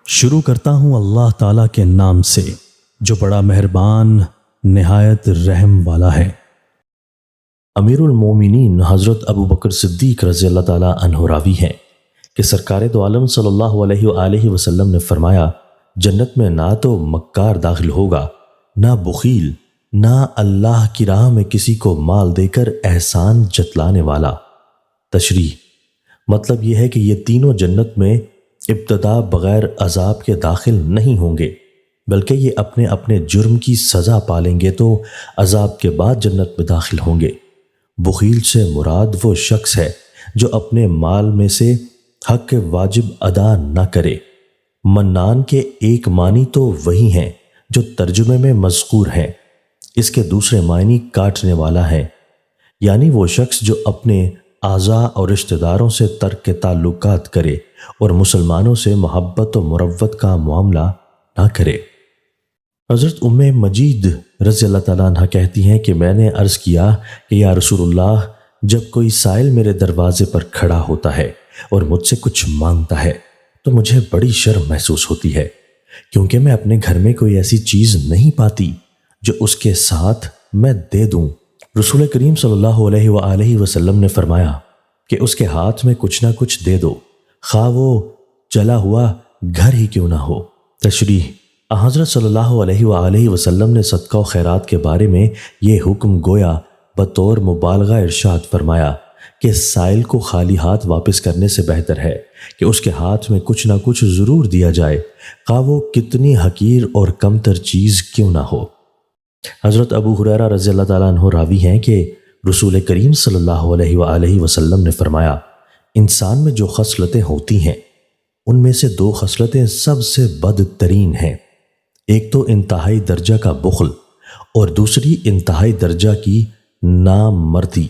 شروع کرتا ہوں اللہ تعالیٰ کے نام سے جو بڑا مہربان نہایت رحم والا ہے۔ امیر المومنین حضرت ابو بکر صدیق رضی اللہ تعالیٰ عنہ راوی ہیں کہ سرکار دو عالم صلی اللہ علیہ وآلہ وسلم نے فرمایا، جنت میں نہ تو مکار داخل ہوگا، نہ بخیل، نہ اللہ کی راہ میں کسی کو مال دے کر احسان جتلانے والا۔ تشریح: مطلب یہ ہے کہ یہ تینوں جنت میں ابتدا بغیر عذاب کے داخل نہیں ہوں گے، بلکہ یہ اپنے اپنے جرم کی سزا پالیں گے تو عذاب کے بعد جنت میں داخل ہوں گے۔ بخیل سے مراد وہ شخص ہے جو اپنے مال میں سے حق واجب ادا نہ کرے۔ منان کے ایک معنی تو وہی ہیں جو ترجمے میں مذکور ہیں، اس کے دوسرے معنی کاٹنے والا ہے، یعنی وہ شخص جو اپنے اعضاء اور رشتہ داروں سے ترک تعلقات کرے اور مسلمانوں سے محبت و مروت کا معاملہ نہ کرے۔ حضرت ام مجید رضی اللہ تعالیٰ عنہ کہتی ہیں کہ میں نے عرض کیا کہ یا رسول اللہ، جب کوئی سائل میرے دروازے پر کھڑا ہوتا ہے اور مجھ سے کچھ مانگتا ہے تو مجھے بڑی شرم محسوس ہوتی ہے، کیونکہ میں اپنے گھر میں کوئی ایسی چیز نہیں پاتی جو اس کے ساتھ میں دے دوں۔ رسول کریم صلی اللہ علیہ وآلہ وسلم نے فرمایا کہ اس کے ہاتھ میں کچھ نہ کچھ دے دو، خواہ وہ جلا ہوا گھر ہی کیوں نہ ہو۔ تشریح: حضرت صلی اللہ علیہ وآلہ وسلم نے صدقہ و خیرات کے بارے میں یہ حکم گویا بطور مبالغہ ارشاد فرمایا کہ سائل کو خالی ہاتھ واپس کرنے سے بہتر ہے کہ اس کے ہاتھ میں کچھ نہ کچھ ضرور دیا جائے، خواہ وہ کتنی حقیر اور کمتر چیز کیوں نہ ہو۔ حضرت ابو ہریرہ رضی اللہ تعالیٰ عنہ راوی ہیں کہ رسول کریم صلی اللہ علیہ وآلہ وسلم نے فرمایا، انسان میں جو خصلتیں ہوتی ہیں ان میں سے دو خصلتیں سب سے بدترین ہیں، ایک تو انتہائی درجہ کا بخل اور دوسری انتہائی درجہ کی نامردی۔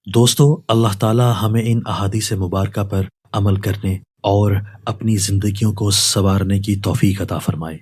دوستو، اللہ تعالی ہمیں ان احادیث مبارکہ پر عمل کرنے اور اپنی زندگیوں کو سنوارنے کی توفیق عطا فرمائے۔